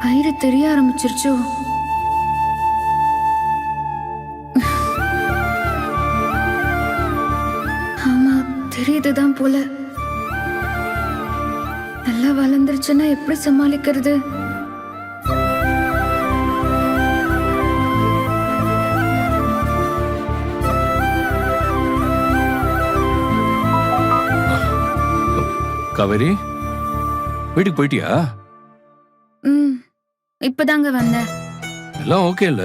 வயிறு தெரிய ஆரம்பிச்சிருச்சோ? ஆமா, தெரியுதுதான் போல. நல்லா வளர்ந்துருச்சுன்னா எப்படி சமாளிக்கிறது? காவேரி, வீட்டுக்கு போயிட்டியா? இப்பதாங்க வந்தேன். எல்லாம் ஓகே இல்ல?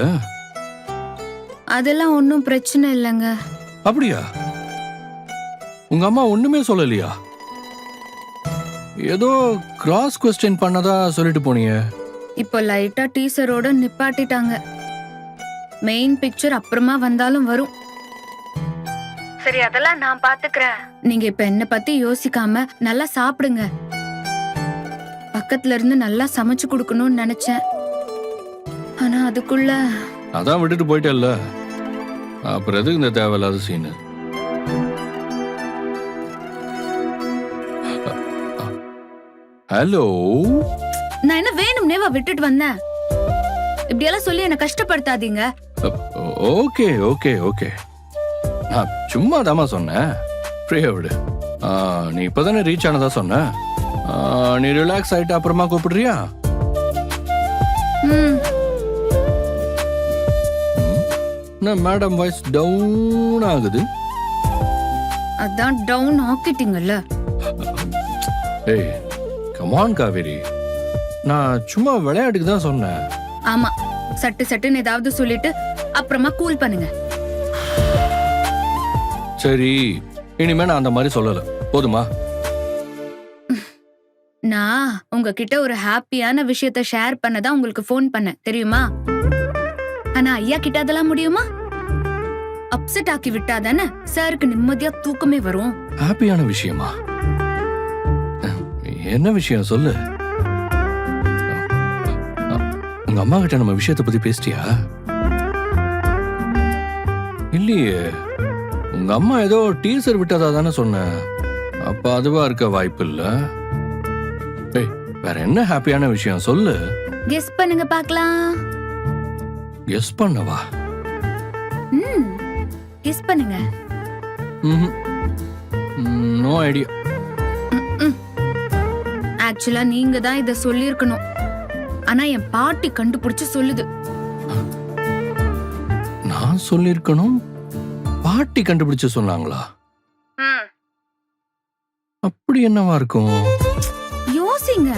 அதெல்லாம் ஒன்னும் பிரச்சனை இல்லைங்க. அப்படியா? உங்க அம்மா ஒண்ணுமே சொல்லலையா? ஏதோ கிராஸ் கொஸ்டின் பண்ணதா சொல்லிட்டு போனீங்க. இப்போ லைட்டா டீசரோட நிப்பாட்டிட்டாங்க. மெயின் பிக்சர் அப்புறமா வந்தாலும் வரும். சரி, அதெல்லாம் நான் பாத்துக்கிறேன். நீங்க இப்ப என்ன பத்தி யோசிக்காம நல்லா சாப்பிடுங்க. பக்கத்துல இருந்து நல்லா சமைச்சு கொடுக்கணும்னு நினைச்சேன். ஆனா அதுக்குள்ள அதான் விட்டுட்டு போயிட்டல்ல, அப்புறம் எதுக்கு இந்த தேவையில்லாத சீனு? ஹலோ, நான் என்ன வேணும்னேவா விட்டுட்டு வந்தேன்? இப்படியெல்லாம் சொல்லி என்ன கஷ்டப்படுத்தாதீங்க. ஓகே ஓகே ஓகே, நான் சும்மா தாமா சொன்னேன். ஃப்ரீயா விடு. நீ இப்பதானே ரீச் ஆனதா சொன்ன. நீ ரிலாக்ஸ் ஆயிட்டு அப்புறமா கூப்பிடுறியா? மேடம் வாய்ஸ் டவுன் ஆகுது. அதான் டவுன் ஆக்கிட்டீங்கல்ல. ஏய் கமான் காவேரி, நான் சும்மா விளையாட்டுக்கு தான் சொன்னேன். ஆமா, சட்டு சட்டுன்னு ஏதாவது சொல்லிட்டு அப்புறமா கூல் பண்ணுங்க. சரி, இனிமே நான் அந்த மாதிரி சொல்லல, போதுமா? நான் உங்ககிட்ட ஒரு ஹாப்பியான விஷயத்த ஷேர் பண்ணதான் உங்களுக்கு ஃபோன் பண்ணேன், தெரியுமா? ஆனா ஐயா கிட்ட அதெல்லாம் முடியுமா? அப்செட் ஆக்கி விட்டாதானே சாருக்கு நிம்மதியா தூக்கமே வரும். ஹாப்பியான விஷயமா? என்ன விஷயம் சொல்லு. உங்க அம்மா கிட்ட நம்ம விஷயத்தை பத்தி பேசிட்டியா? இல்லையே, உங்க அம்மா ஏதோ டீசர் விட்டதா தானே சொன்ன. அப்ப அதுவா இருக்க வாய்ப்பு இல்ல. வேற என்ன ஹாப்பியான விஷயம் சொல்லு. கெஸ் பண்ணுங்க பார்க்கலாம். கெஸ் பண்ணவா? கெஸ் பண்ணுங்க. No idea. ஆக்சுவலா நீங்க தான் இத சொல்லிருக்கணும். ஆனா என் பாட்டி கண்டுபிடிச்சு சொல்லுது. நான் சொல்லிருக்கணும், பாட்டி கண்டுபிடிச்சு சொன்னாங்களா? அப்படி என்னவா இருக்கும்? யோசிங்க.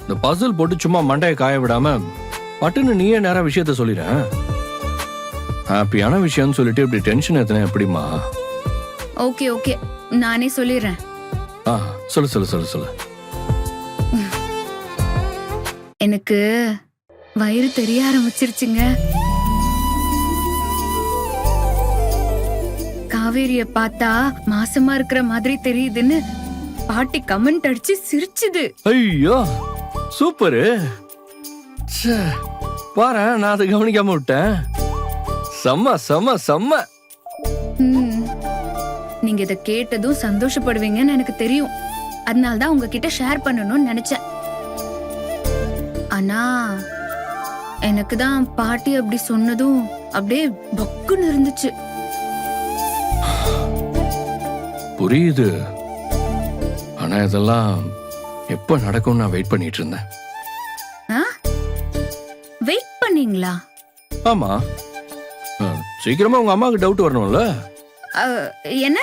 இந்த பசில் போட்டு சும்மா மண்டையை காய விடாம பட்டுன்னு நீயே நேரா விஷயத்த சொல்லிட. ஹாப்பியான விஷயம்னு சொல்லிட்டு இப்படி டென்ஷன் ஏத்தன எப்படிமா? ஓகே ஓகே, நானே சொல்லிடுறேன். சொல்லு சொல்லு சொல்லு சொல்லு. எனக்கு வயிறு தெரிய ஆரம்பிச்சிருச்சுங்க. காவேரிய பார்த்தா மாசமா இருக்கிற மாதிரி தெரியுதுன்னு பாட்டி கமெண்ட் அடிச்சு சிரிச்சுது. ஐயோ சூப்பரு. பாரு, நான் அதை கவனிக்காம விட்டேன். செம்ம செம்ம செம்ம. நீங்க இத கேட்டதும் சந்தோஷப்படுவீங்கன்னு எனக்கு தெரியும். அதனாலதான் உங்ககிட்ட ஷேர் பண்ணணும்னு நினைச்சேன். ஆனா எனக்கு தான் பாட்டி அப்படி சொன்னதும் அப்படியே பக்குன்னு இருந்துச்சு. புரியுது. ஆனா இதெல்லாம் எப்ப நடக்கும் நான் வெயிட் பண்ணிட்டு இருந்தேன். வெயிட் பண்ணீங்களா? ஆமா, சீக்கிரமா உங்க அம்மாவுக்கு டவுட் வரணும்ல. என்ன?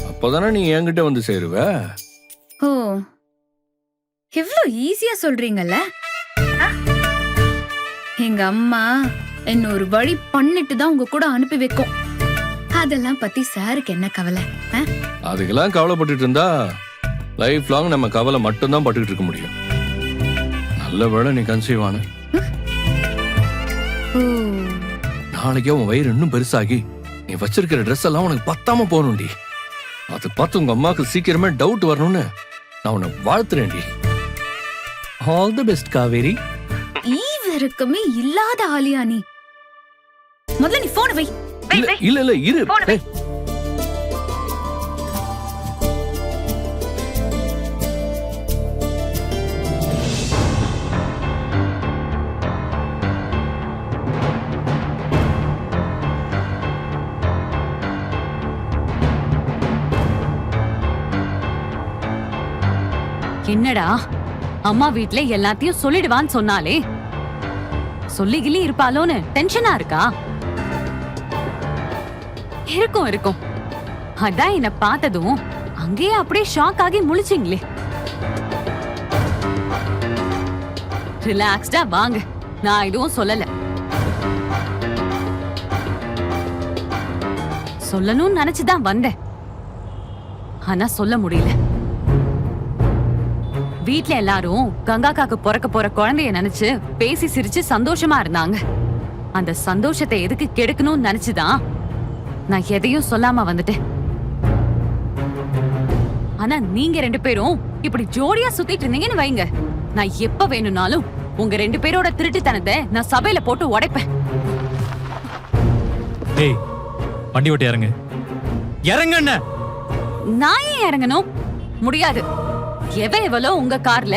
அப்பதானே நீ என்கிட்ட வந்து சேருவ. ஓ, இவ்ளோ ஈஸியா சொல்றீங்கல்ல. எங்க அம்மா என்ன ஒரு வழி பண்ணிட்டு தான் உங்க கூட அனுப்பி வைக்கும். அதெல்லாம் பத்தி சாருக்கு என்ன கவலை? அதுக்கெல்லாம் கவலைப்பட்டுட்டு இருந்தா லைஃப் லாங் நம்ம கவலை மட்டும்தான் பட்டுக்கிட்டு இருக்க முடியும். நல்ல வேளை நீ கன்சீவ் ஆன. நாளைக்கே உன் வயிறு இன்னும் பெருசாகி நீ வச்சிருக்கிற ட்ரெஸ் எல்லாம் உனக்கு பத்தாம போகணும்டி. அதை பார்த்து உங்க அம்மாக்கு சீக்கிரமே டவுட் வரணும்னு நான் உன்னை வாழ்த்துறேன்டி. All the best Kaveri. ஈவருக்குமே இல்லாத ஆலியா நீ. முதல்ல நீ போன் வை. இல்ல இல்ல இரு. என்னடா அம்மா வீட்ல எல்லாத்தையும் சொல்லிடுவான்னு சொன்னாலே சொல்லிகிலி இருப்பாளோன்னு டென்ஷனா இருக்கா? இருக்கும் இருக்கும். அதான் என்ன பார்த்ததும் அங்கேயே அப்படியே ஷாக் ஆகி முழிச்சிங்களே. ரிலாக்ஸ்டா வாங்க, நான் எதுவும் சொல்லல. சொல்லணும்னு நினைச்சுதான் வந்தேன், ஆனா சொல்ல முடியல. வீட்ல எல்லாரும் கங்காக்காக்கு பிறக்க போற குழந்தைய நினைச்சு பேசி சிரிச்சு சந்தோஷமா இருந்தாங்க. அந்த சந்தோஷத்தை எதுக்கு கெடுக்கணும்னு நினைச்சுதான் நான் எதையும் சொல்லாம வந்துட்டேன். ஆனா நீங்க 2 பேரும் இப்படி ஜோடியா சுத்திட்டு இருந்தீங்கன்னு வைங்க, நான் எப்ப வேணும்னாலும் உங்க 2 பேரோட திருட்டுத்தனத்தை நான் சபையில போட்டு உடைப்பேன். டேய், வண்டி விட்டு இறங்கு. இறங்குன்னு. நான் ஏன் இறங்கணும்? முடியாது. எவ்வளோ உங்க கார்ல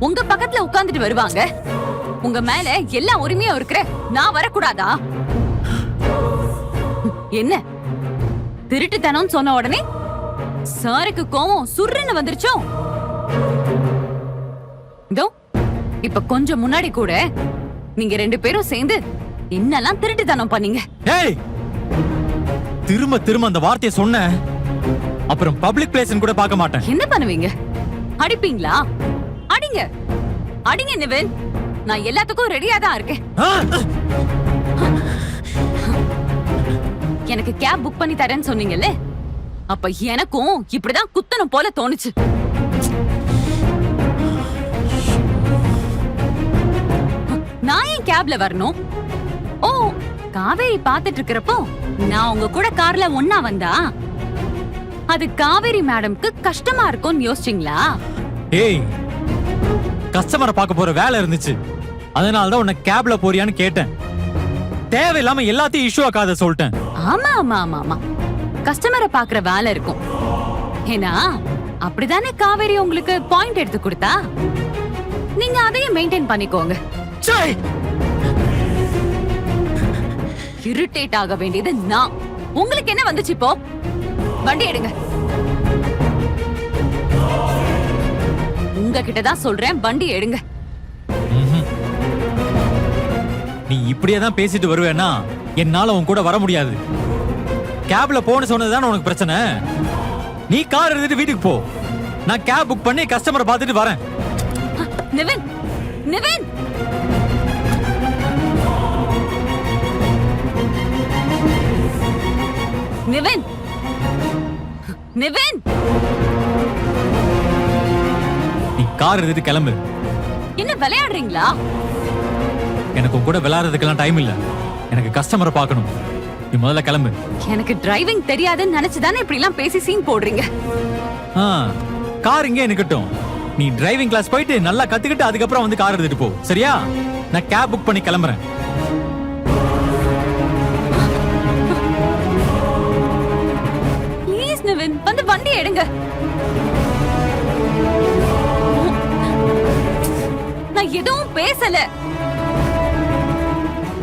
உங்க பக்கத்துல உட்கார்ந்துட்டு வருவாங்க. உங்க மேல எல்லா உரிமையும் இருக்கிற நான் வரக்கூடாதா? என்ன திருட்டுத்தனம் சொன்ன உடனே சாருக்கு கோவம் சுருன்னு வந்துருச்சோ? இதோ இப்ப கொஞ்சம் முன்னாடி கூட நீங்க 2 பேரும் சேர்ந்து என்னெல்லாம் திருட்டுத்தனம் பண்ணீங்க. ஏய், திரும்ப திரும்ப அந்த வார்த்தையை சொன்ன அப்புறம் பப்ளிக் பிளேஸ்னு கூட பார்க்க மாட்டேன். என்ன பண்ணுவீங்க? அடிப்பீங்களா? அடிங்க அடிங்க நிவின், நான் எல்லாத்துக்கும் ரெடியா தான் இருக்கேன். எனக்கு கேப் புக் பண்ணி தரேன்னு சொன்னீங்கல்ல, அப்ப எனக்கும் இப்படிதான் குத்தணும் போல தோணுச்சு. நான் ஏன் கேப்ல வரணும்? ஓ, காவேரி பாத்துட்டு இருக்கிறப்போ நான் உங்க கூட கார்ல ஒன்னா வந்தா அது காவேரி மேடம்க்கு கஷ்டமா இருக்கும்னு யோசிச்சீங்களா? ஏய், கஸ்டமரை பார்க்க போற வேலை இருந்துச்சு, அதனாலதான் உன்னை கேப்ல போறியான்னு கேட்டேன். தேவையில்லாம எல்லாத்தையும் இஷ்யூ ஆக்காத சொல்லிட்டேன். ஆமா ஆமா ஆமா ஆமா, கஸ்டமரை பாக்குற வேலை இருக்கும். ஏன்னா அப்படிதானே காவேரி உங்களுக்கு பாயிண்ட் எடுத்து கொடுத்தா, நீங்க அதையும் மெயின்டைன் பண்ணிக்கோங்க. இரிட்டேட் ஆக வேண்டியது நான். உங்களுக்கு என்ன வந்துச்சு இப்போ? வண்டி எடுங்க. உங்ககிட்ட தான் சொல்றேன், வண்டி எடுங்க. நீ இப்படியே தான் பேசிட்டு வருவேன்னா என்னால உன் கூட வர முடியாது. கேப்ல போன்னு சொன்னதுதான் உனக்கு பிரச்சனை. நீ கார் எடுத்துட்டு வீட்டுக்கு போ, நான் கேப் புக் பண்ணி கஸ்டமரை பார்த்துட்டு வரேன். நிவின், நிவின், நிவின், நிவின், நீ கார் எடுத்துட்டு கிளம்பு. என்ன விளையாடுறீங்களா? எனக்கு உன் கூட விளையாடுறதுக்கெல்லாம் டைம் இல்ல, எனக்கு கஸ்டமரை பார்க்கணும். நீ முதல்ல கிளம்பு. எனக்கு டிரைவிங் தெரியாதுன்னு நினைச்சுதானே இப்படி எல்லாம் பேசி சீன் போடுறீங்க. கார் இங்கே நிக்கட்டும், நீ டிரைவிங் கிளாஸ் போயிட்டு நல்லா கத்துக்கிட்டு அதுக்கப்புறம் வந்து கார் எடுத்துட்டு போ, சரியா? நான் கேப் புக் பண்ணி கிளம்புறேன். ப்ளீஸ் நிவின், வந்து வண்டி எடுங்க. நான் எதுவும் பேசல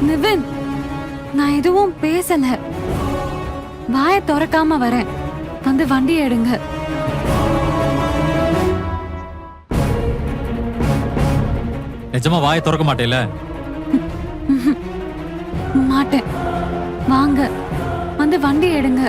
நிவின், நான் எதுவும் பேசல. வாயை திறக்காம வரேன், வந்து வண்டி எடுங்க. நிஜமா வாயை திறக்க மாட்டேல? மாட்டேன். வாங்க, வந்து வண்டி எடுங்க.